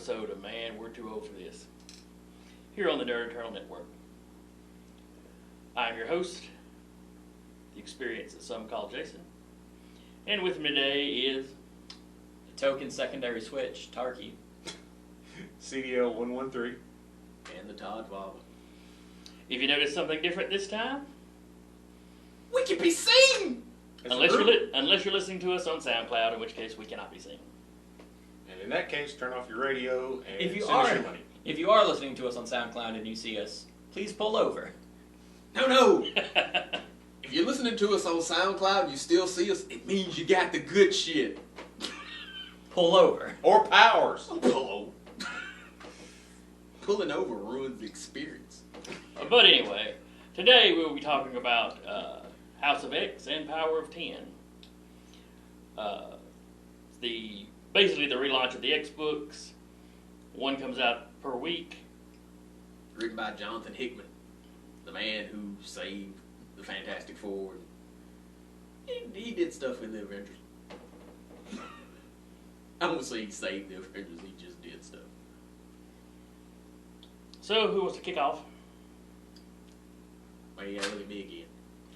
episode of Man, We're Too Old for This, here on the Nerd Eternal Network. I'm your host, the experience that some call Jason, and with me today is the token secondary switch, Tarky, CDL 113, and the Todd Vava. If you notice something different this time, we can be seen! Unless you're listening to us on SoundCloud, in which case we cannot be seen. And in that case, turn off your radio and if you send us your money. If you are listening to us on SoundCloud and you see us, please pull over. No. If you're listening to us on SoundCloud and you still see us, it means you got the good shit. Pull over. Or powers. Pull over. Pulling over ruins the experience. But anyway, today we will be talking about House of X and Power of 10. Basically the relaunch of the X books. One comes out per week. Written by Jonathan Hickman, the man who saved the Fantastic Four. He did stuff in the Avengers. I won't say he saved the Avengers, he just did stuff. So, who wants to kick off? Oh yeah, look at me again.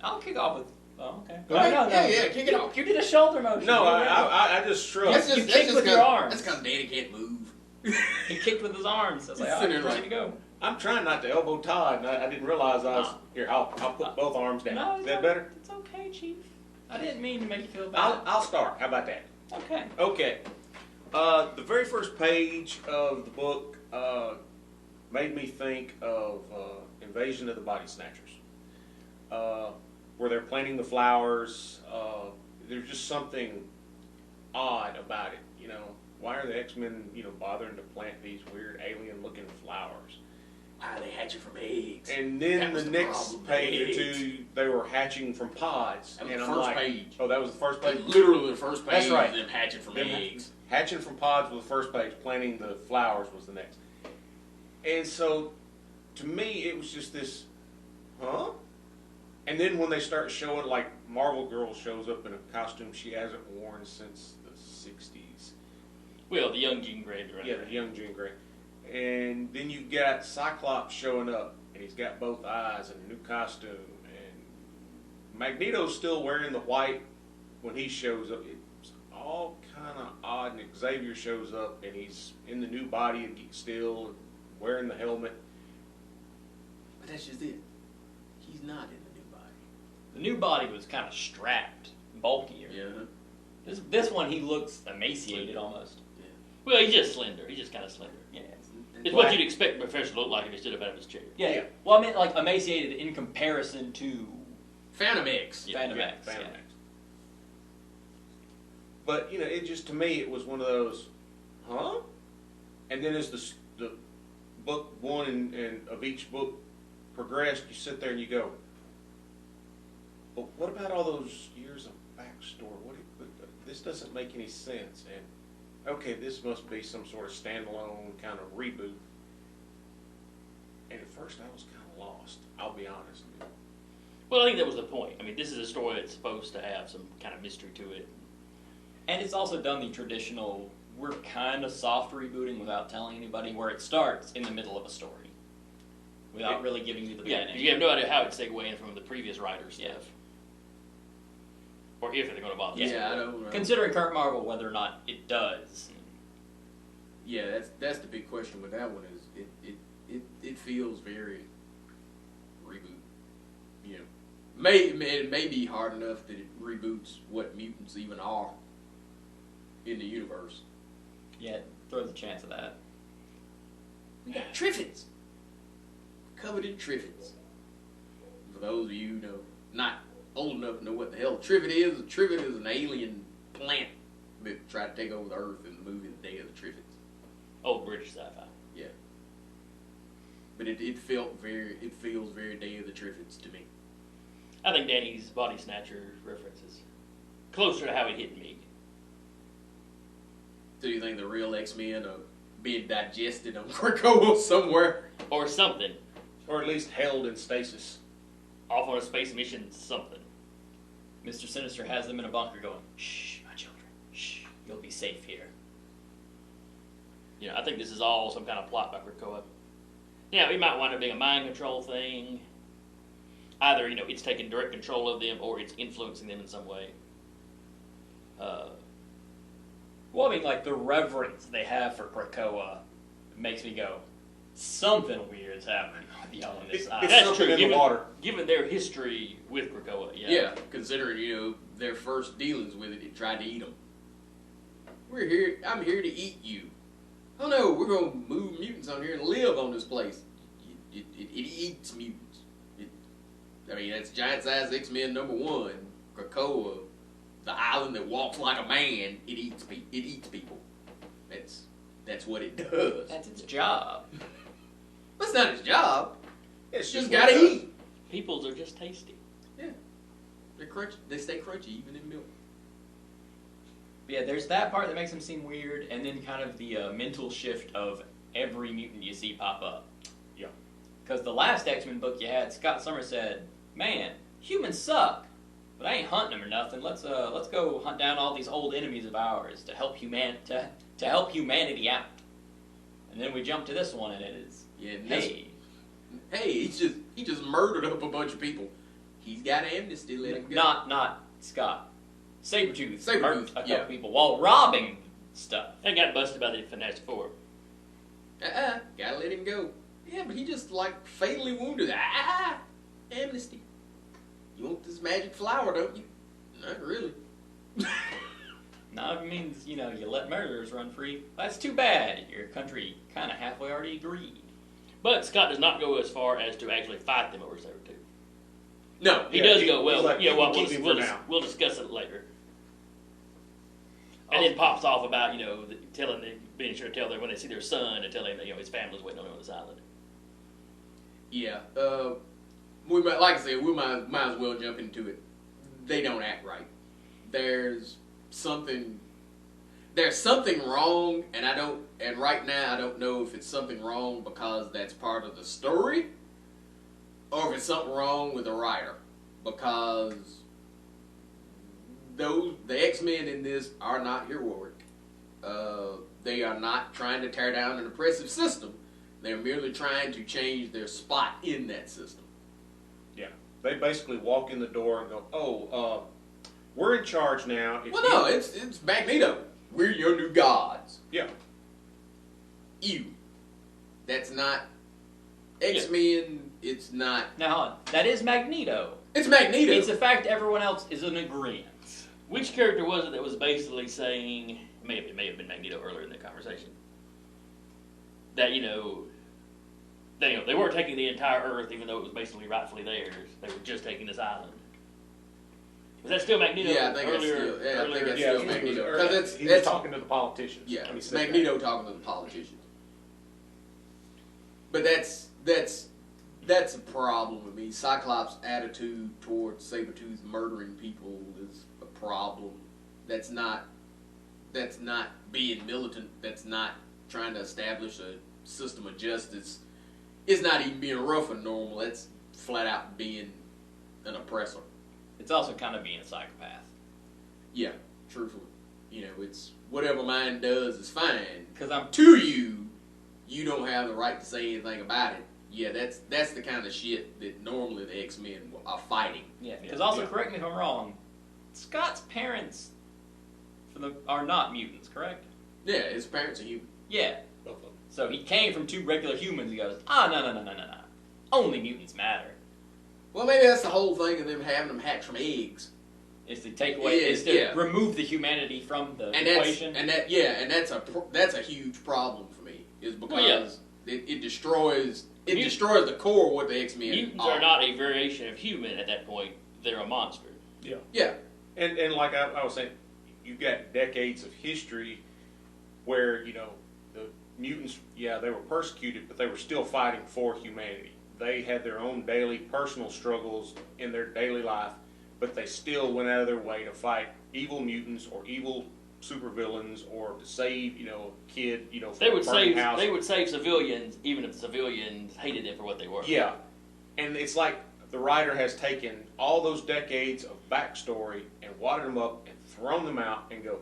I'll kick off with... Oh, okay. Go ahead. Yeah, kick it off. You did a shoulder motion. No, I just shrugged. You kicked with your arms. That's because Danny can't move. He kicked with his arms. I was like, oh, he's ready to go. I'm trying not to elbow Todd, and I didn't realize I was... Here, I'll put both arms down. No, Is that better? It's okay, Chief. I didn't mean to make you feel bad. I'll start. How about that? Okay. The very first page of the book made me think of Invasion of the Body Snatchers. Where they're planting the flowers. There's just something odd about it, you know. Why are the X-Men, bothering to plant these weird alien-looking flowers? Why are they hatching from eggs? And then the next page or two, they were hatching from pods. That was and the I'm first like, page. Oh, that was the first page? Literally the first page. That's right. Them hatching from eggs. Hatching from pods was the first page. Planting the flowers was the next. And so, to me, it was just this, huh? And then when they start showing, like, Marvel Girl shows up in a costume she hasn't worn since the 60s. Well, the young Jean Grey. Right? Yeah, the young Jean Grey. And then you've got Cyclops showing up, and he's got both eyes and a new costume. And Magneto's still wearing the white when he shows up. It's all kind of odd. And Xavier shows up, and he's in the new body still, and wearing the helmet. But that's just it. He's not in the new body. The new body was kind of strapped, bulkier. Yeah. This one, he looks emaciated almost. Yeah. Well, he's just slender. He's just kind of slender. Yeah. It's what you'd expect a professor to look like if he stood up out of his chair. Yeah. Well, I mean, like, emaciated in comparison to... Phantom X. Phantom X. Phantom X. But, it just, to me, it was one of those, huh? And then as the book one and of each book progressed, you sit there and you go, but what about all those years of backstory? This doesn't make any sense. And, okay, this must be some sort of standalone kind of reboot. And at first I was kind of lost, I'll be honest. Well, I think that was the point. I mean, this is a story that's supposed to have some kind of mystery to it. And it's also done the traditional, we're kind of soft rebooting without telling anybody, where it starts in the middle of a story. Without really giving you the beginning. Yeah, you have no idea how it's segue in from the previous writer's stuff. Or if they're going to bother. Yeah, I don't know. Considering current Marvel, whether or not it does. Yeah, that's the big question with that one is it feels very reboot. It may be hard enough that it reboots what mutants even are in the universe. Yeah, throw the chance of that. We got Triffids. Covered in Triffids. For those of you who know, not old enough to know what the hell a Triffid is an alien plant that tried to take over the Earth in the movie The Day of the Triffids. Old British sci-fi. Yeah. But it feels very Day of the Triffids to me. I think Danny's Body Snatcher reference is closer to how it hit me. So you think the real X-Men are being digested on Krakoa somewhere? Or something. Or at least held in stasis. Off on a space mission, something. Mr. Sinister has them in a bunker going, shh, my children, shh, you'll be safe here. You know, I think this is all some kind of plot by Krakoa. Now, it might wind up being a mind control thing. Either, you know, it's taking direct control of them or it's influencing them in some way. Well, I mean, like, the reverence they have for Krakoa makes me go, something weird is happening with y'all on this island. That's something true. in the water. Given their history with Krakoa, yeah. Yeah, considering, you know, their first dealings with it, it tried to eat them. We're here. I'm here to eat you. Oh no, we're gonna move mutants on here and live on this place. It eats mutants. I mean, that's giant-sized X-Men #1, Krakoa, the island that walks like a man. It eats people. That's what it does. That's its job. That's not its job. It's Just what gotta it does. eat. Peoples are just tasty. Yeah, they're crunchy. They stay crunchy even in milk. Yeah, there's that part that makes them seem weird, and then kind of the mental shift of every mutant you see pop up. Yeah. Because the last X-Men book you had, Scott Summers said, "Man, humans suck, but I ain't hunting them or nothing. Let's go hunt down all these old enemies of ours to help help humanity out." And then we jump to this one, and it is, hey, he just murdered up a bunch of people. He's got amnesty. Let him go. not Scott, Sabretooth murdered a couple yeah. people while robbing stuff. They got busted by the Fantastic Four. Gotta let him go. Yeah, but he just like fatally wounded. Amnesty. You want this magic flower, don't you? Not really. Not if it means, you know, you let murderers run free. That's too bad. Your country kind of halfway already agreed. But Scott does not go as far as to actually fight them over Sabretooth. No. He Yeah, does he- go, well, he's like, yeah, you well, can keep him for now. we'll discuss it later. And then pops off about, you know, being sure to tell them when they see their son and tell him that, you know, his family's waiting on him on this island. Yeah. We might, like I said, we might as well jump into it. They don't act right. There's something wrong, and right now I don't know if it's something wrong because that's part of the story, or if it's something wrong with the writer, because the X-Men in this are not heroic. They are not trying to tear down an oppressive system. They're merely trying to change their spot in that system. Yeah. They basically walk in the door and go, we're in charge now. If Well, you- no, it's Magneto. We're your new gods. Yeah. You. That's not X-Men. It's not. Now, hold on. That is Magneto. It's Magneto. It's the fact everyone else is in agreement. Which character was it that was basically saying, it may have been Magneto earlier in the conversation, that, you know, they weren't taking the entire Earth even though it was basically rightfully theirs. They were just taking this island. Was that still Magneto? Yeah, I think that's earlier, still. Yeah, I think that's Yeah, still he was Magneto. early. Because he was talking to the politicians. Yeah, when he said Magneto talking to the politicians. But that's a problem with me. Cyclops' attitude towards Sabretooth murdering people is a problem. That's not being militant. That's not trying to establish a system of justice. It's not even being rough and normal. That's flat out being an oppressor. It's also kind of being a psychopath. Yeah, truthfully. You know, it's whatever mine does is fine. Because I'm To you, you don't have the right to say anything about it. Yeah, that's the kind of shit that normally the X-Men are fighting. Yeah, because also, correct me if I'm wrong, Scott's parents are not mutants, correct? Yeah, his parents are human. Yeah. Both of them. So he came from two regular humans. He goes, no. Only mutants matter. Well, maybe that's the whole thing of them having them hatch from eggs. Is to take away, is to remove the humanity from the equation. That's a huge problem for me. Is because it destroys the core of what the X-Men Mutants are not a variation of human at that point. They're a monster. Yeah. Yeah. And like I was saying, you've got decades of history where, you know, the mutants, they were persecuted, but they were still fighting for humanity. They had their own daily personal struggles in their daily life, but they still went out of their way to fight evil mutants or evil supervillains or to save, you know, a kid, you know, from a burning house. They would save civilians even if the civilians hated them for what they were. Yeah. And it's like the writer has taken all those decades of backstory and wadded them up and thrown them out and go,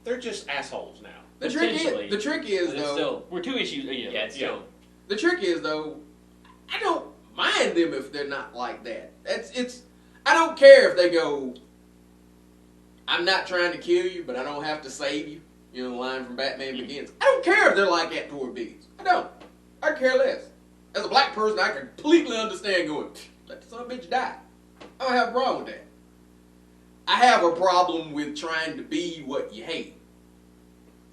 they're just assholes now. The trick Potentially. is But it's though. still, We're two issues. Yeah, yeah, it's still. The trick is though. I don't mind them if they're not like that. I don't care if they go. I'm not trying to kill you, but I don't have to save you. You know the line from Batman Begins. I don't care if they're like that toward beings. I don't. I care less. As a black person, I completely understand going, let the son of a bitch die. I don't have a problem with that. I have a problem with trying to be what you hate.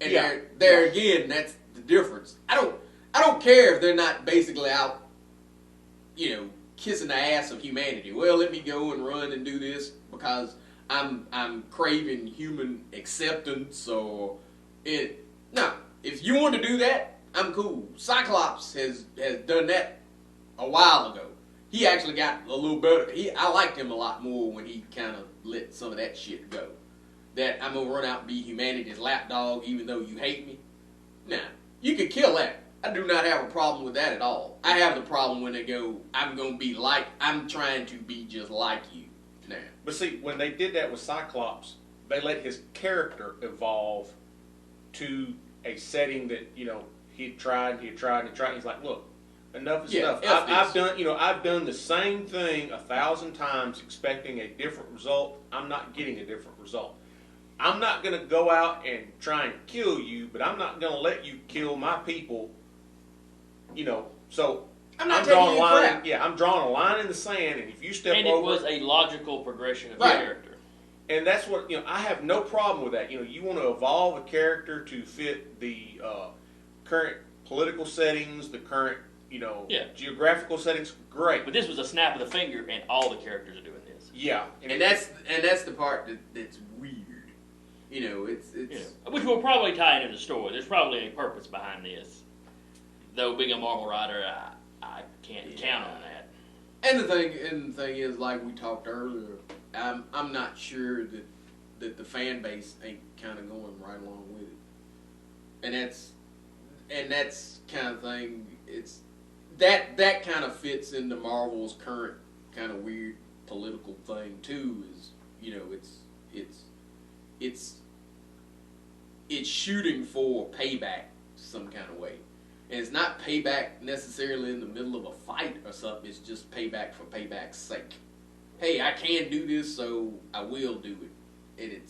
And there again, that's the difference. I don't care if they're not basically out, kissing the ass of humanity. Well, let me go and run and do this because I'm craving human acceptance or it. No, if you want to do that, I'm cool. Cyclops has done that a while ago. He actually got a little better. I liked him a lot more when he kind of let some of that shit go. That I'm gonna run out and be humanity's lapdog even though you hate me. Nah, you can kill that. I do not have a problem with that at all. I have the problem when they go, I'm trying to be just like you. Nah. But see, when they did that with Cyclops, they let his character evolve to a setting that he tried. He's like, look, enough is enough. I've done the same thing 1,000 times, expecting a different result. I'm not getting a different result. I'm not going to go out and try and kill you, but I'm not going to let you kill my people. So I'm not taking you crap. Yeah, I'm drawing a line in the sand, and if you step and over, it was a logical progression of Right. character. and that's what I have no problem with that. You want to evolve a character to fit the current political settings, the current geographical settings. Great, But this was a snap of the finger, and all the characters are doing this. yeah, And that's the part that's weird. Which will probably tie into the story. There's probably a purpose behind this. Though being a Marvel writer, I can't count on that. And the thing is, like we talked earlier, I'm not sure that the fan base ain't kind of going right along with it. And that's kind of thing. It's that kind of fits into Marvel's current kind of weird political thing too. It's shooting for payback some kind of way. And it's not payback necessarily in the middle of a fight or something. It's just payback for payback's sake. Hey, I can do this, so I will do it. And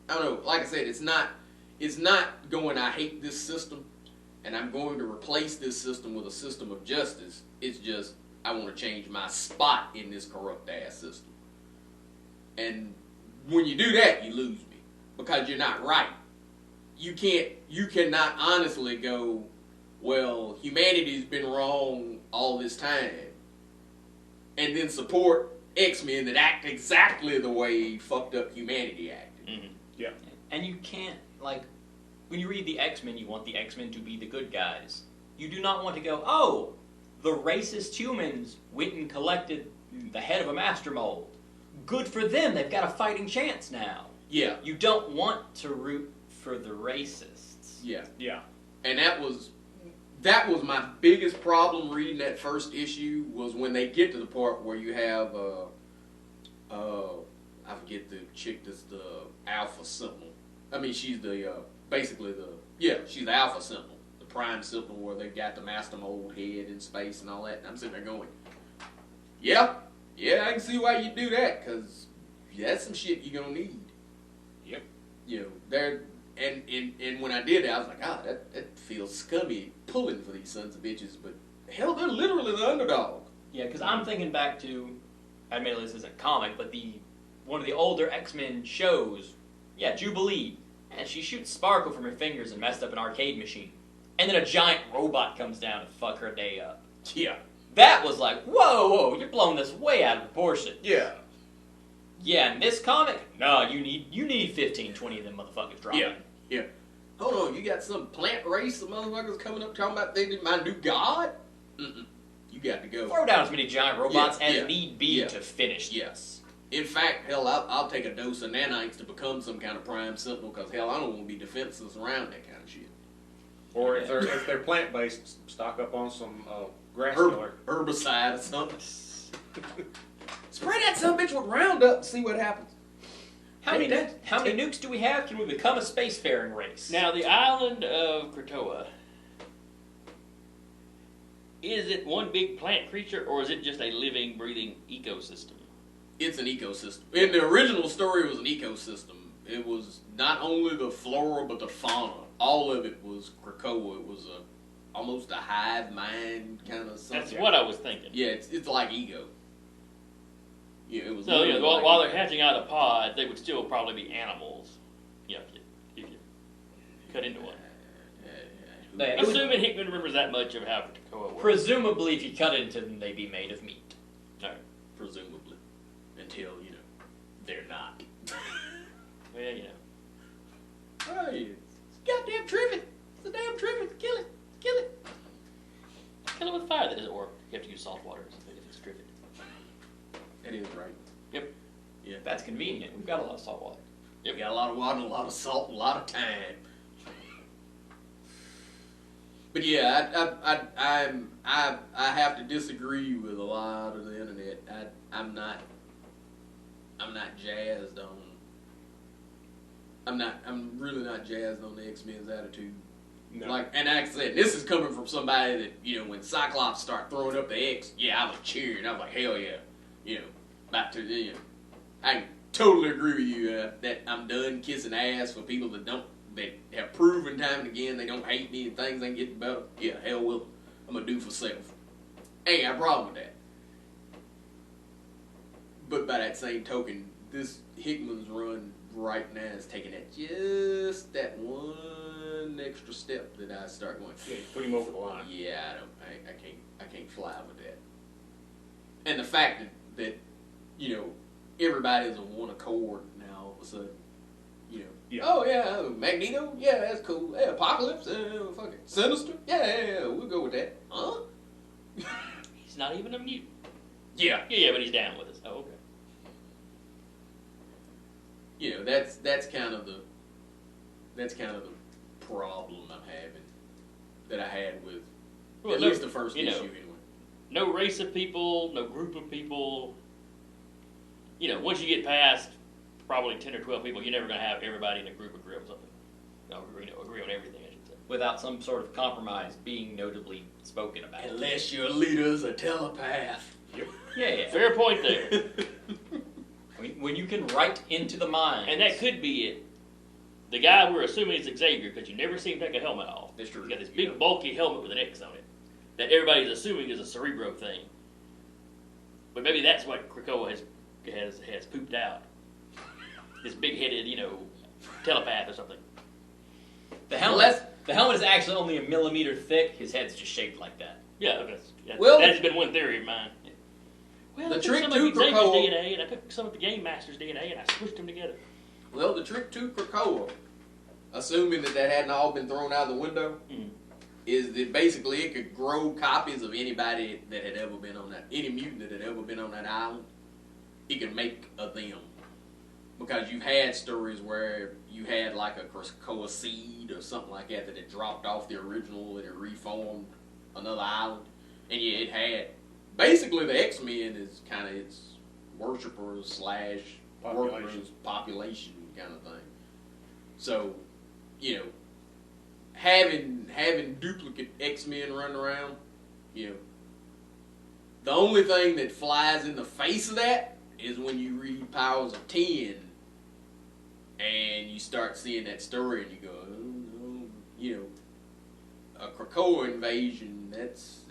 I don't know. Like I said, it's not going, I hate this system, and I'm going to replace this system with a system of justice. It's just, I want to change my spot in this corrupt ass system. And when you do that, you lose me because you're not right. You cannot honestly go, well, humanity's been wrong all this time, and then support X-Men that act exactly the way fucked up humanity acted. Mm-hmm. yeah. And you can't, when you read the X-Men, you want the X-Men to be the good guys. You do not want to go, oh, the racist humans went and collected the head of a master mold. Good for them, they've got a fighting chance now. Yeah, You don't want to root for the racists. yeah. Yeah. And that was my biggest problem reading that first issue was when they get to the part where you have I forget the chick that's the Alpha Sentinel. I mean, she's she's the Alpha Sentinel, the Prime Sentinel, where they've got the Master Mold head in space and all that. And I'm sitting there going, yeah, I can see why you do that, because that's some shit you're gonna need. Yep. And when I did that, I was like, that feels scummy pulling for these sons of bitches, but hell, they're literally the underdog. Yeah, because I'm thinking back to, admittedly this isn't comic, but one of the older X-Men shows, Jubilee, and she shoots sparkle from her fingers and messed up an arcade machine. And then a giant robot comes down and fuck her day up. Yeah. That was like, whoa, you're blowing this way out of proportion. Yeah. Yeah, in this comic, no, you need 15, 20 of them motherfuckers dropping. Yeah. Hold on, you got some plant race of motherfuckers coming up talking about they did my new god? Mm-mm. You got to go. Throw down as many giant robots as Yeah. need be Yeah. to finish. Yes. In fact, hell, I'll take a dose of nanites to become some kind of Prime Sentinel, because hell, I don't want to be defenseless around that kind of shit. Or if they're plant based, stock up on some grass killer. Herbicide or something. Spray that son of a bitch with Roundup and see what happens. How many nukes do we have? Can we become a spacefaring race? Now, the island of Krakoa, is it one big plant creature, or is it just a living, breathing ecosystem? It's an ecosystem. In the original story, it was an ecosystem. It was not only the flora, but the fauna. All of it was Krakoa. It was almost a hive mind kind of something. That's what I was thinking. Yeah, it's like ego. Yeah, it was. So, literally like while they're ego. hatching out a pod, they would still probably be animals. You know, if you cut into one. It would- Assuming Hickman remembers that much of how Krakoa works. Presumably, if you cut into them, they'd be made of meat. Presumably, until they're not. Well, you know. Hey, it's goddamn trivet. It's a damn trivet. Kill it. Kill it. Kill it with fire. That doesn't work. You have to use salt water if it's driven. That is right. Yep. Yeah. That's convenient. We've got a lot of salt water. You got a lot of water, a lot of salt, a lot of time. But yeah, I have to disagree with a lot of the internet. I'm not jazzed on. I'm really not jazzed on the X-Men's attitude. No. Like I said, this is coming from somebody that when Cyclops start throwing up the X, I was cheering. I was like, hell yeah, about to. I totally agree with you that I'm done kissing ass for people that have proven time and again they don't hate me and things ain't getting better. Yeah, hell with them. I'm gonna do for self. Ain't got a problem with that. But by that same token, this Hickman's run right now is taking just that one extra step that I start going. Yeah, you put him over the line. Yeah, I can't fly with that. And the fact that everybody's on one accord now all of a sudden. Yeah. Oh yeah, Magneto, yeah, that's cool. Yeah, Apocalypse, fucking Sinister, yeah, we'll go with that. Huh? He's not even a mutant. Yeah. Yeah, but he's down with us. Oh, okay. That's kind of the problem I'm having that I had with Well, at no, least the first issue anyway. No race of people, no group of people. Once you get past probably 10 or 12 people, you're never going to have everybody in a group agree on something. Agree on everything, I should say. Without some sort of compromise being notably spoken about. Unless your leader's a telepath. Yeah. Fair point there. When you can write into the mind. And that could be it. The guy we're assuming is Xavier, because you never see him take a helmet off. That's true. He's got this big, bulky helmet with an X on it that everybody's assuming is a Cerebro thing. But maybe that's what Krakoa has pooped out. This big-headed, telepath or something. The helmet is actually only a millimeter thick. His head's just shaped like that. Yeah, Well, that's been one theory of mine. Well, the I took trick some to of Xavier's Krakoa- DNA, and I took some of the Game Master's DNA, and I squished them together. Well, the trick to Krakoa, assuming that hadn't all been thrown out the window, is that basically it could grow copies of anybody that had ever been on any mutant that had ever been on that island. It could make a them. Because you've had stories where you had like a Krakoa seed or something like that had dropped off the original and it reformed another island. And yeah, it had. Basically, the X-Men is kind of its worshippers / workers, population kind of thing. So, having duplicate X-Men running around, the only thing that flies in the face of that is when you read Powers of 10 and you start seeing that story and you go, oh, no, a Krakoa invasion, that's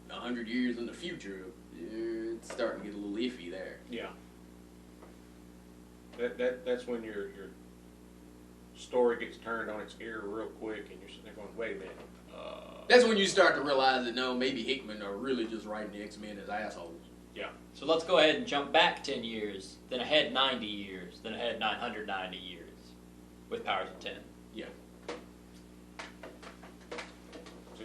100 years in the future. It's starting to get a little iffy there. Yeah. That's when your story gets turned on its ear real quick, and you're sitting there going, "Wait a minute." That's when you start to realize that no, maybe Hickman are really just writing the X-Men as assholes. Yeah. So let's go ahead and jump back 10 years, then ahead 90 years, then ahead 990 years with Powers of 10. Yeah.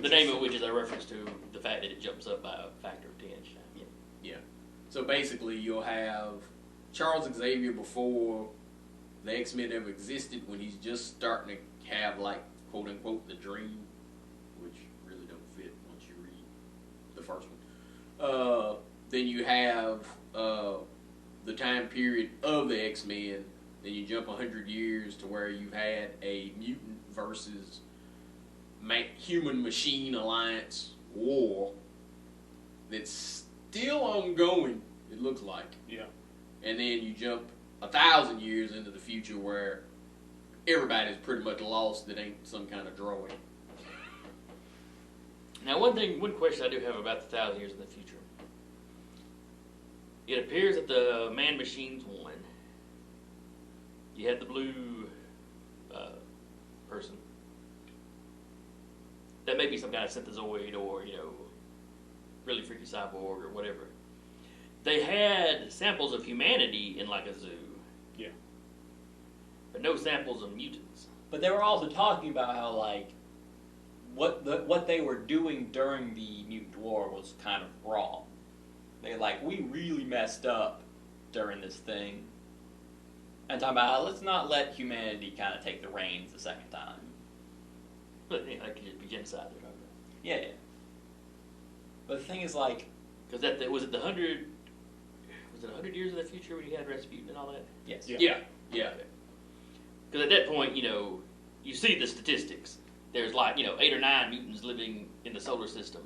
The name of which is a reference to the fact that it jumps up by a factor of 10. Yeah. So basically, you'll have Charles Xavier before the X-Men ever existed, when he's just starting to have, like, quote unquote, the dream, which really don't fit once you read the first one. Then you have the time period of the X-Men. Then you jump 100 years to where you've had a mutant versus human-machine alliance war that's still ongoing, it looks like. Yeah. And then you jump 1,000 years into the future where everybody's pretty much lost that ain't some kind of droid. Now, one question I do have about the 1,000 years in the future. It appears that the man machines won. You had the blue person. That may be some kind of synthezoid or, really freaky cyborg or whatever. They had samples of humanity in like a zoo. Yeah. But no samples of mutants. But they were also talking about how what they were doing during the mutant war was kind of wrong. They we really messed up during this thing. And talking about let's not let humanity kind of take the reins the second time. But that could just be genocide they're talking about. Yeah. But the thing is because that was it the 100 years in the future when you had Rasputin and all that? yes. Yeah. Because at that point, you see the statistics. There's 8 or 9 mutants living in the solar system.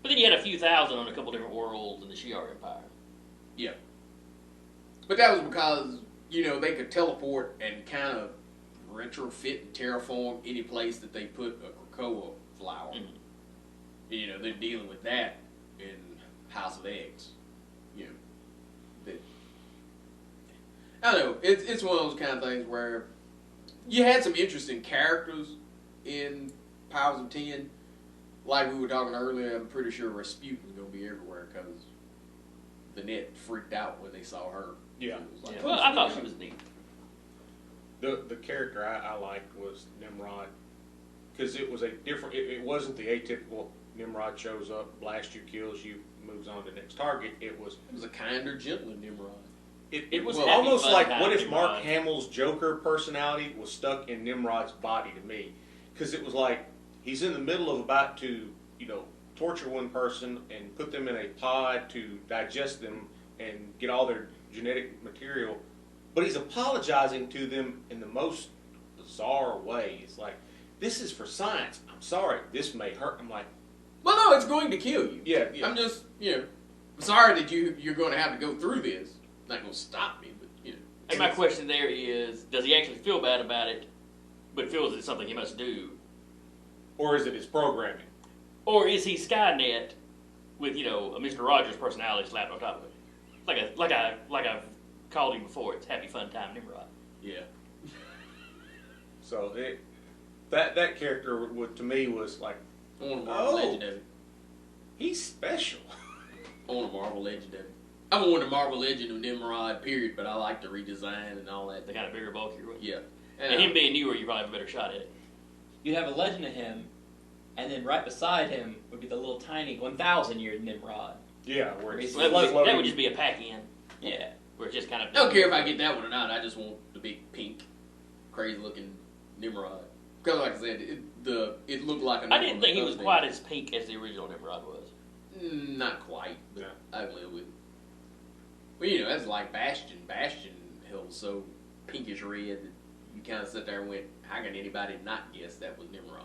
But then you had a few thousand on a couple different worlds in the Shi'ar Empire. Yeah. But that was because, they could teleport and kind of retrofit and terraform any place that they put a Krakoa flower. Mm-hmm. They're dealing with that in House of X. I don't know. It's one of those kind of things where you had some interesting characters in Powers of 10. Like we were talking earlier, I'm pretty sure Rasputin's going to be everywhere because the net freaked out when they saw her. Yeah. Well, I thought she was neat. The character I liked was Nimrod, because it was a different. It wasn't the atypical Nimrod shows up, blasts you, kills you, moves on to the next target. It was a kinder, gentler Nimrod. It was Happy almost Fun like Time what if Nimrod. Mark Hamill's Joker personality was stuck in Nimrod's body to me, because it was like he's in the middle of about to torture one person and put them in a pod to digest them and get all their genetic material, but he's apologizing to them in the most bizarre way. It's like, this is for science. I'm sorry, this may hurt. I'm like, well, no, it's going to kill you. yeah. I'm just, sorry that you're going to have to go through this. Not going to stop me, but Hey, my question there is, does he actually feel bad about it, but feels it's something he must do? Or is it his programming? Or is he Skynet with, a Mr. Rogers personality slapped on top of it? Like I've called him before, it's Happy Fun Time Nimrod. yeah. So that character to me was like, I want a Marvel Legend of it. he's special. I want a Marvel Legend of it. I want a Marvel Legend of Nimrod, period, but I like the redesign and all that. The kind of bigger, bulkier one. Yeah. And him being newer, you probably have a better shot at it. You'd have a legend of him, and then right beside him would be the little tiny 1,000-year Nimrod. Yeah, where it's That would just be a pack-in. Yeah. Where it's just kind of... I don't care if I get that one or not. I just want the big, pink, crazy-looking Nimrod. Because, like I said, it looked like a... I didn't think he was quite as pink as the original Nimrod was. Not quite, but Yeah. I can live with it. Well, that's like Bastion. Bastion was so pinkish red that you kind of sit there and went, how can anybody not guess that was Nimrod?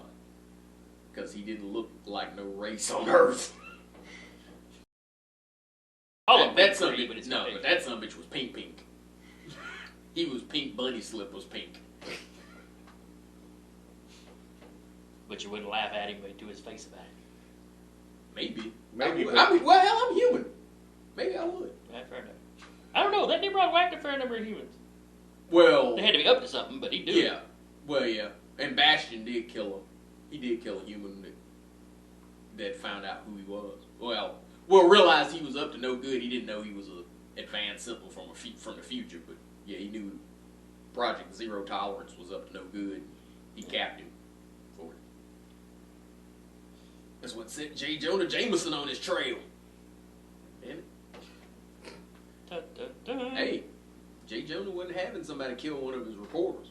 Because he didn't look like no race on Earth. That son bitch was pink. He was pink, bunny slip was pink. But you wouldn't laugh at him to his face about it. Maybe. Maybe, I'm human. Maybe I would. Yeah, fair enough. I don't know. That Nimrod whacked a fair number of humans. Well, They had to be up to something, but he'd do it. yeah. Well, yeah. And Bastion did kill a human that found out who he was. Well, realized he was up to no good. He didn't know he was an advanced Sentinel from the future, but yeah, he knew Project Zero Tolerance was up to no good. He capped him for it. That's what set J. Jonah Jameson on his trail. Damn it. Dun, dun, dun. Hey, J. Jonah wasn't having somebody kill one of his reporters.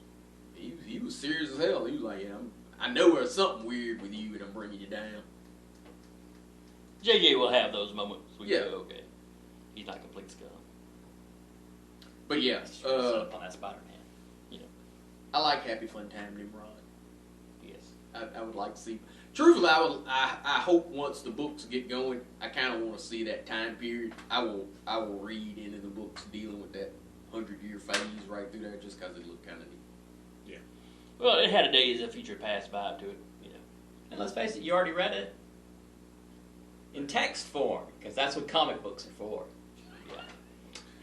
He was serious as hell. He was like, yeah, I know there's something weird with you and I'm bringing you down. JJ will have those moments where you Yeah. go, okay, he's not complete scum. But yeah, Set up on that Spider-Man. I like Happy Fun Time Nimrod. Yes. I would like to see. Truthfully, I hope once the books get going, I kind of want to see that time period. I will read into the books dealing with that 100-year phase right through there, just because it looked kind of neat. Yeah. Well, it had a Days of Future Past vibe to it, And let's face it, you already read it in text form, because that's what comic books are for.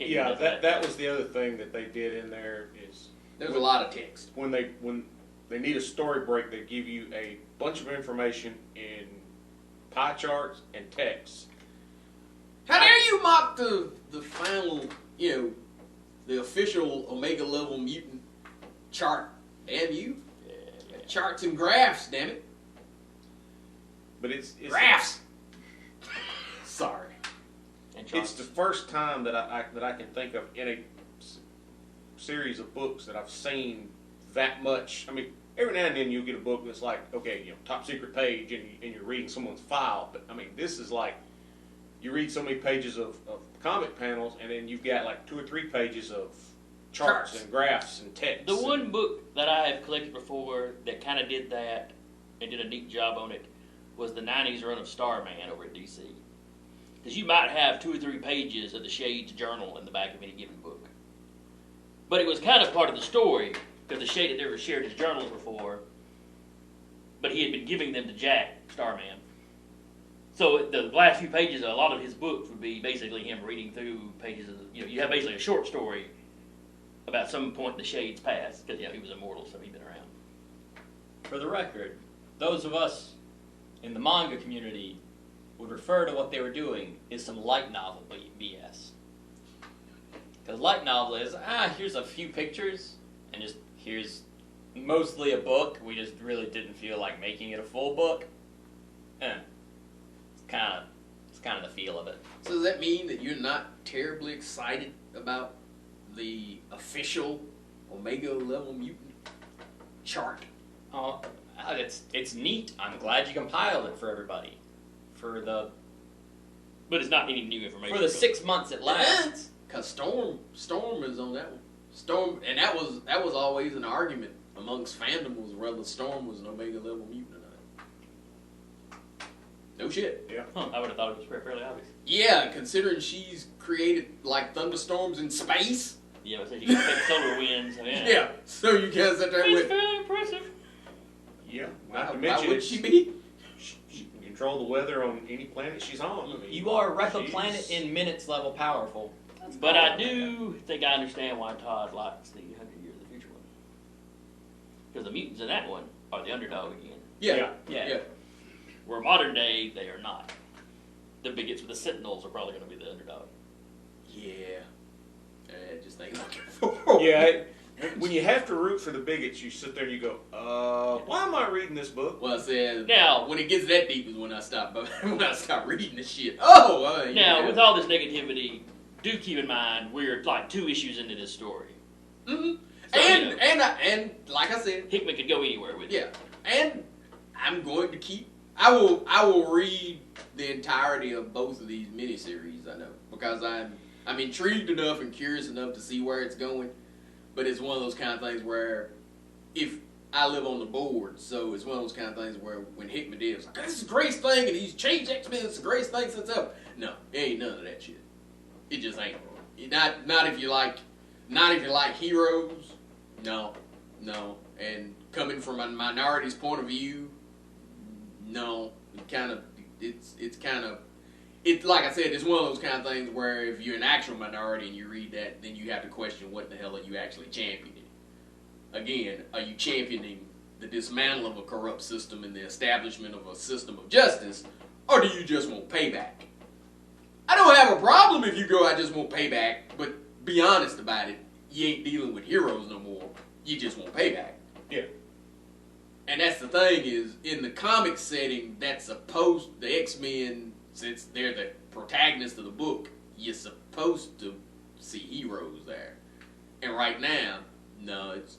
Yeah, that was the other thing that they did in there is There's a lot of text. when they need a story break, they give you a bunch of information in pie charts and text. How dare you mock the final, the official Omega level mutant chart? Damn you! Charts and graphs, damn it! But it's Graphs. Sorry. It's the first time that I can think of in a series of books that I've seen that much. I mean, every now and then you'll get a book that's like, okay, top secret page, and you're reading someone's file. But I mean, this is like you read so many pages of comic panels, and then you've got like 2 or 3 pages of charts and graphs and text. The one book that I have collected before that kind of did that and did a neat job on it was the 90s run of Starman over at DC. Because you might have 2 or 3 pages of the Shade's journal in the back of any given book. But it was kind of part of the story, because the Shade had never shared his journals before, but he had been giving them to Jack, Starman. So the last few pages of a lot of his books would be basically him reading through pages of, you have basically a short story about some point in the Shade's past, because he was immortal, so he'd been around. For the record, those of us in the manga community would refer to what they were doing as some light novel BS. Because light novel is, here's a few pictures, and just here's mostly a book. We just really didn't feel like making it a full book. It's kind of the feel of it. So does that mean that you're not terribly excited about the official Omega level mutant chart? Oh, it's neat. I'm glad you compiled it for everybody. But it's not any new information. For the 6 months it lasts. Cause Storm is on that one. Storm, and that was always an argument amongst fandom was whether Storm was an Omega level mutant or not. No shit. Yeah. I would have thought it was fairly obvious. Yeah, considering she's created like thunderstorms in space. Yeah, so you can take solar winds. Yeah. So you guys sit there It's with. fairly impressive. Yeah. Why, Not to why mention would she be? she can control the weather on any planet she's on. I mean, You are Repa Planet in minutes level powerful. But I do think I understand why Todd likes the 100 Years of the Future one. Because the mutants in that one are the underdog again. Yeah. Where modern day, they are not. The bigots with the Sentinels are probably going to be the underdog. Yeah. Just ain't looking for. Yeah. When you have to root for the bigots, you sit there and you go, why am I reading this book? Well, I said Now, when it gets that deep is when I stop reading this shit. Now, with all this negativity, do keep in mind we're like 2 issues into this story. Mm-hmm. So, and like I said, Hickman could go anywhere with it. yeah. And I'm going to keep. I will read the entirety of both of these miniseries. I know because I'm intrigued enough and curious enough to see where it's going. But it's one of those kind of things where if I live on the board, so it's one of those kind of things where when Hickman did, it was like, this is the greatest thing, and he's changed X-Men, it's the greatest thing since ever. No, it ain't none of that shit. It just ain't. Not if you like heroes. No. And coming from a minority's point of view, no. It's like I said, it's one of those kind of things where if you're an actual minority and you read that, then you have to question what the hell are you actually championing. Again, are you championing the dismantle of a corrupt system and the establishment of a system of justice, or do you just want payback? I don't have a problem if you go, I just want payback, but be honest about it. You ain't dealing with heroes no more. You just want payback. Yeah. And that's the thing is, in the comic setting, that's supposed, the X-Men, since they're the protagonist of the book, you're supposed to see heroes there. And right now, no, it's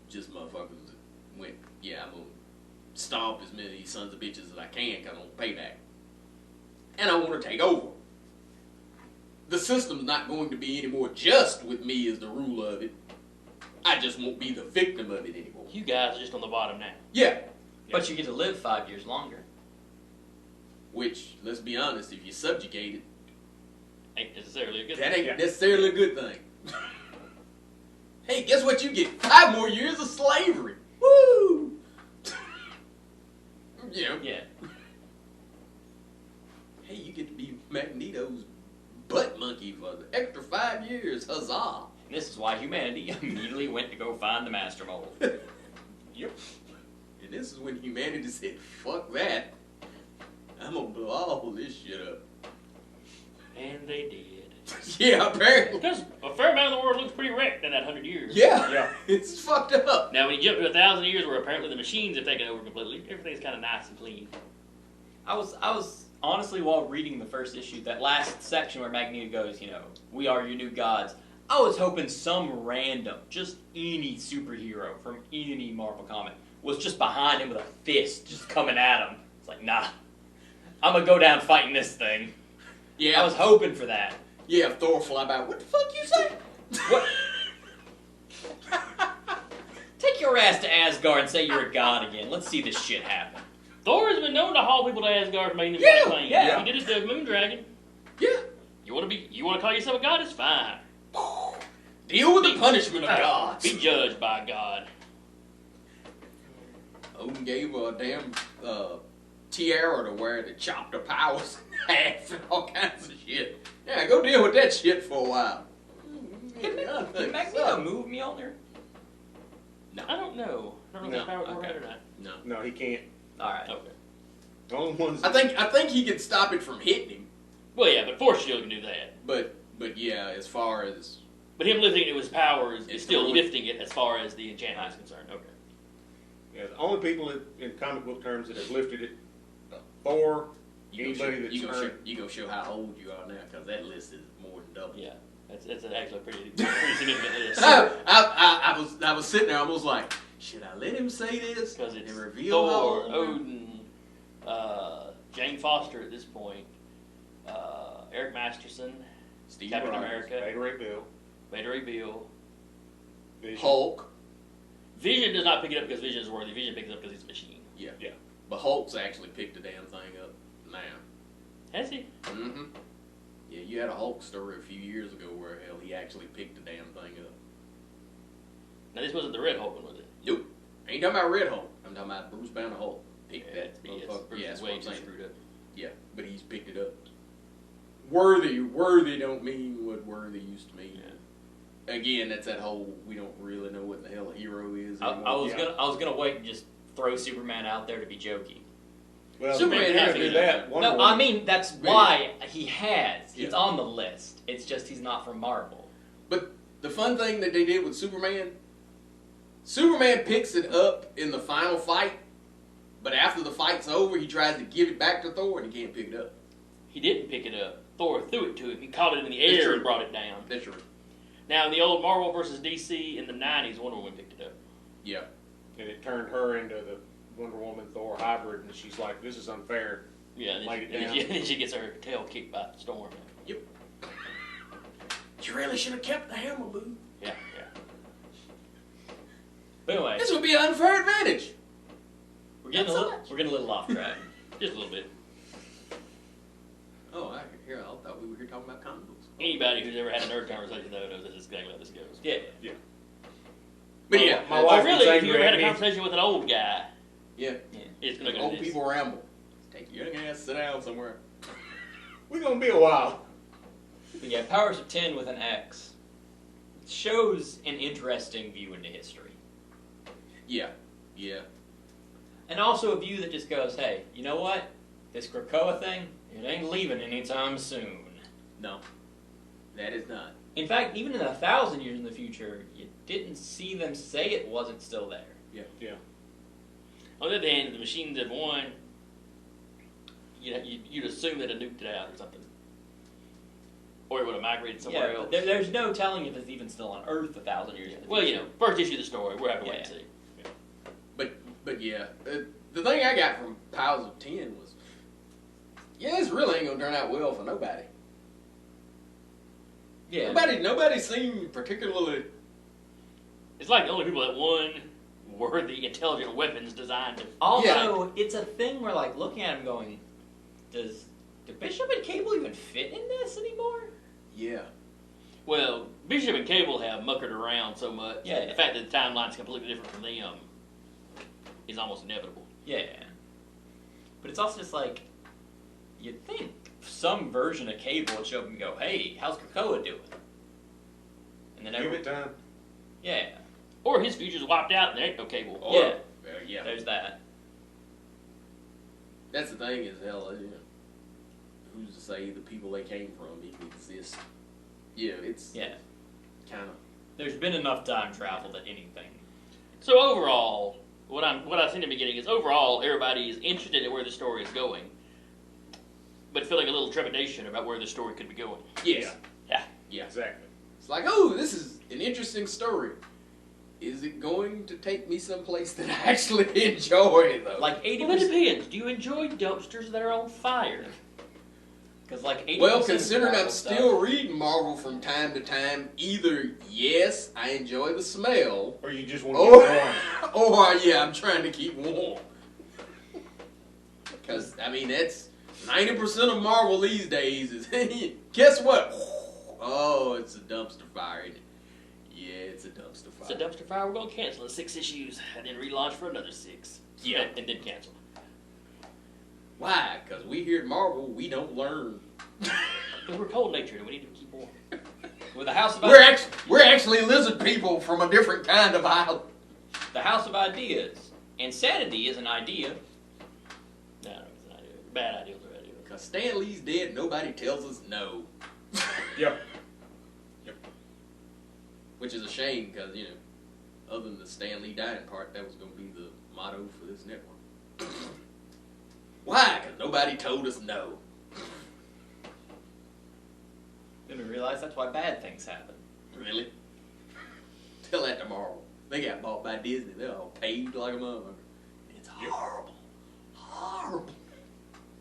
just motherfuckers that went, yeah, I'm going to stomp as many of these sons of bitches as I can because I want payback. And I want to take over. the system's not going to be any more just with me as the ruler of it. I just won't be the victim of it anymore. You guys are just on the bottom now. Yeah. But you get to live 5 years longer. Which, let's be honest, if you subjugate it, Ain't necessarily a good that thing. ain't necessarily a good thing. Hey, guess what you get? 5 more years of slavery. Woo! You know. Yeah. Hey, you get to be Magneto's butt monkey for the extra 5 years. Huzzah! And this is why humanity immediately went to go find the Master Mold. Yep. And this is when humanity said, fuck that. I'm gonna blow all this shit up. And they did. Yeah, apparently. Because a fair amount of the world looks pretty wrecked in that 100 years. Yeah. Yeah. It's fucked up. Now, when you jump to 1,000 years where apparently the machines have taken over completely, everything's kind of nice and clean. I was honestly, while reading the first issue, that last section where Magneto goes, we are your new gods, I was hoping some random, just any superhero from any Marvel comic was just behind him with a fist, just coming at him. It's like, nah, I'm gonna go down fighting this thing. Yeah. I was hoping for that. Yeah, Thor fly by. What the fuck you say? What? Take your ass to Asgard and say you're a god again. Let's see this shit happen. Thor has been known to haul people to Asgard for making them Yeah, claim. yeah. He did it to Moondragon. Yeah. You want to call yourself a god? It's fine. Deal with the punishment of gods. Be judged by God. Odin gave her a damn tiara to wear that chopped her powers in half and all kinds of shit. Yeah, go deal with that shit for a while. Did Nothing. Magneto move Mjolnir? I don't know. I don't know if No, that's power okay. or not. No. No, he can't. Alright. Okay. The only ones. I think he can stop it from hitting him, Well, yeah, but Force Shield can do that. but yeah, as far as But him lifting it with his powers is It's still totally- lifting it as far as the enchantment is concerned. Okay. Yeah, the only people in comic book terms that have lifted it, Thor, anybody that's earned. you go show how old you are now, because that list is more than double. Yeah. That's actually a pretty significant list. I was sitting there, I was like, should I let him say this Because it's and reveal how Thor, old? Odin, Jane Foster at this point, Eric Masterson, Steve Captain Rogers, America, Beta Ray Bill, Beta Ray Bill. Vision. Hulk. Vision does not pick it up because Vision is worthy. Vision picks it up because he's a machine. Yeah. Yeah. But Hulk's actually picked the damn thing up now. Has he? Mm-hmm. Yeah, you had a Hulk story a few years ago where, hell, he actually picked the damn thing up. Now, this wasn't the Red Hulk one, was it? Nope. I ain't talking about Red Hulk. I'm talking about Bruce Banner Hulk. Picked Yeah, that BS. motherfucker. Bruce Yeah, is that's way what I'm too saying. screwed up. Yeah, but he's picked it up. Worthy don't mean what worthy used to mean. Yeah. Again, that's that whole we don't really know what the hell a hero is I anymore. was gonna wait and just throw Superman out there to be jokey. Well, Superman if you're has gonna to do do that. that. Wonder No, Woman- I mean that's Really? why he has. He's Yeah. on the list. It's just he's not from Marvel. But the fun thing that they did with Superman picks it up in the final fight, but after the fight's over, he tries to give it back to Thor and he can't pick it up. He didn't pick it up. Thor threw it to him. He caught it in the That's air true. and brought it down. That's true. Now, in the old Marvel versus DC in the 90s, Wonder Woman picked it up. Yeah. and it turned her into the Wonder Woman Thor hybrid, and she's like, "This is unfair." Yeah, and Laid it then, down. and then she gets her tail kicked by Storm. You really should have kept the hammer, boo. Yeah. But anyway, This would be an unfair advantage. we're getting Not so a little off track. Just a little bit. Oh, I thought we were here talking about comic books. Anybody who's ever had a nerd conversation though knows that's exactly how this goes. Yeah. But yeah, My But wife really, was if you angry ever had at a me. conversation with an old guy, yeah. it's gonna go Old to this. people ramble. Take your young ass, sit down somewhere. We're gonna be a while. But yeah, Powers of 10 with an X shows an interesting view into history. Yeah. Yeah. And also a view that just goes, hey, you know what? This Krakoa thing, it ain't leaving anytime soon. No. That is not. In fact, even in 1,000 years in the future, you didn't see them say it wasn't still there. Yeah. On the other hand, if the machines had won, you'd assume that it nuked it out or something. Or it would have migrated somewhere else. There's no telling if it's even still on Earth 1,000 years in the future. Well, first issue of the story, we'll have to wait and Yeah. see. But yeah, the thing I got from Powers of 10 was, yeah, this really ain't gonna turn out well for nobody. Yeah. Nobody seemed particularly. It's like the only people that won were the intelligent weapons designed to. Also, it's a thing where, like, looking at him going, do Bishop and Cable even fit in this anymore? Yeah. Well, Bishop and Cable have muckered around so much. Yeah. The fact that the timeline's completely different from them is almost inevitable. Yeah. But it's also just like, you'd think some version of Cable would show up and go, hey, how's Krakoa doing? And then Give it time. Yeah. Or his future's wiped out and there ain't no Cable. Yeah. Yeah. There's that. That's the thing is, hell, you know, who's to say the people they came from even exist? Yeah, it's Yeah. kind of. There's been enough time travel that anything. So overall, what I seem to be getting is overall everybody is interested in where the story is going, but feeling a little trepidation about where the story could be going. Yes. Yeah. Yeah. Exactly. It's like, oh, this is an interesting story. Is it going to take me someplace that I actually enjoy, though? Like 80%. Well, that depends. Do you enjoy dumpsters that are on fire? Because like 80%. Well, of considering Marvel I'm stuff- still reading Marvel from time to time, either yes, I enjoy the smell, Or you just want to or, get warm. or yeah, I'm trying to keep warm. Because, I mean, that's 90% of Marvel these days is, guess what? Oh, it's a dumpster fire, isn't it? Yeah, it's a dumpster fire. It's a dumpster fire. We're gonna cancel the 6 issues and then relaunch for another 6. Yeah. And then cancel. Why? Because we here at Marvel, we don't learn. Because we're cold natured and we need to keep warm. With the House of We're actually lizard people from a different kind of island. the House of Ideas. Insanity is an idea. No, it's an idea. Bad ideas are ideas. Because Stan Lee's dead, nobody tells us no. Yep. Which is a shame because, you know, other than the Stan Lee dying part, that was going to be the motto for this network. Why? Because nobody told us no. Didn't realize that's why bad things happen. Really? Tell that to Marvel. They got bought by Disney. They're all paid like a motherfucker. It's horrible. Horrible.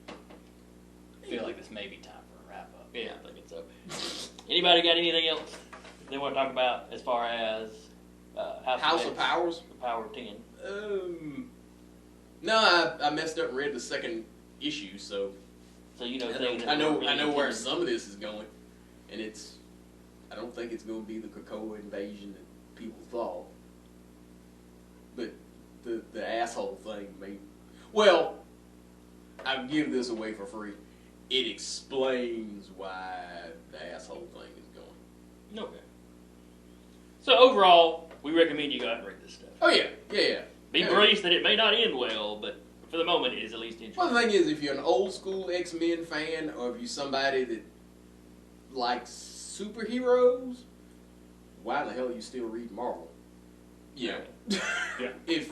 I feel like this may be time for a wrap up. Yeah, I'm thinking so. Anybody got anything else they want to talk about as far as House of X, Powers? the Power of 10? No, I messed up and read the second issue, so So you know, I know where some of this is going, and I don't think it's going to be the Krakoa invasion that people thought, but the asshole thing may. Well, I'll give this away for free. It explains why the asshole thing is going. Okay. So overall, we recommend you go out and read this stuff. Oh yeah. Be braced that it may not end well, but for the moment, it is at least interesting. Well, the thing is, if you're an old school X-Men fan, or if you're somebody that likes superheroes, why the hell are you still reading Marvel? Yeah. Yeah. If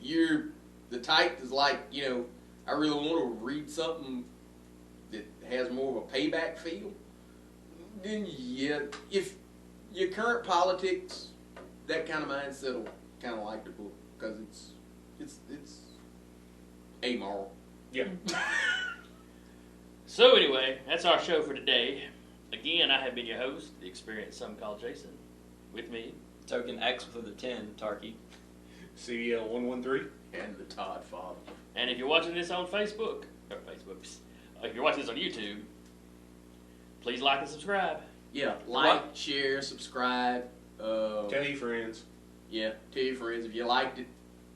you're the type that's like, you know, I really want to read something that has more of a payback feel, then yeah, if your current politics, that kind of mindset will kind of like the book because it's amoral. Yeah. So anyway, that's our show for today. Again, I have been your host, the experienced some call Jason. With me, Token X with a 10, Tarky. CBL 113. And the Todd father. and if you're watching this on Facebook, if you're watching this on YouTube, please like and subscribe. Yeah, like, share, subscribe. Tell your friends. Yeah, tell your friends if you liked it.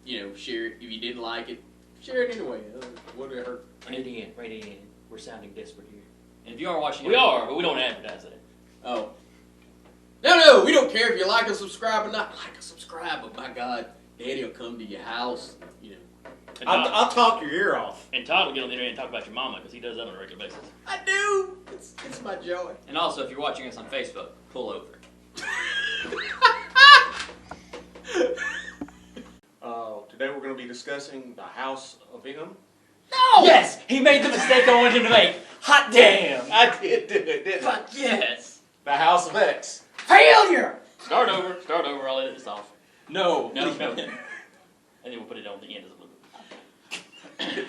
You know, share it. If you didn't like it, share it anyway. What did it hurt? Right in. We're sounding desperate here. And if you are watching We are, but we don't advertise that. Oh. No, we don't care if you like or subscribe or not. Like or subscribe, but my God, Daddy will come to your house. You know, And I'll talk your ear off. And Todd will get on the internet and talk about your mama because he does that on a regular basis. I do. It's my joy. And also, if you're watching us on Facebook, pull over. Today we're going to be discussing the House of M. No. Yes! He made the mistake I wanted him to make! Hot damn! I did do it, didn't I? Fuck yes! The House of X. Failure. Start over. I'll edit this off. No. No. And then we'll put it on the end as a blooper.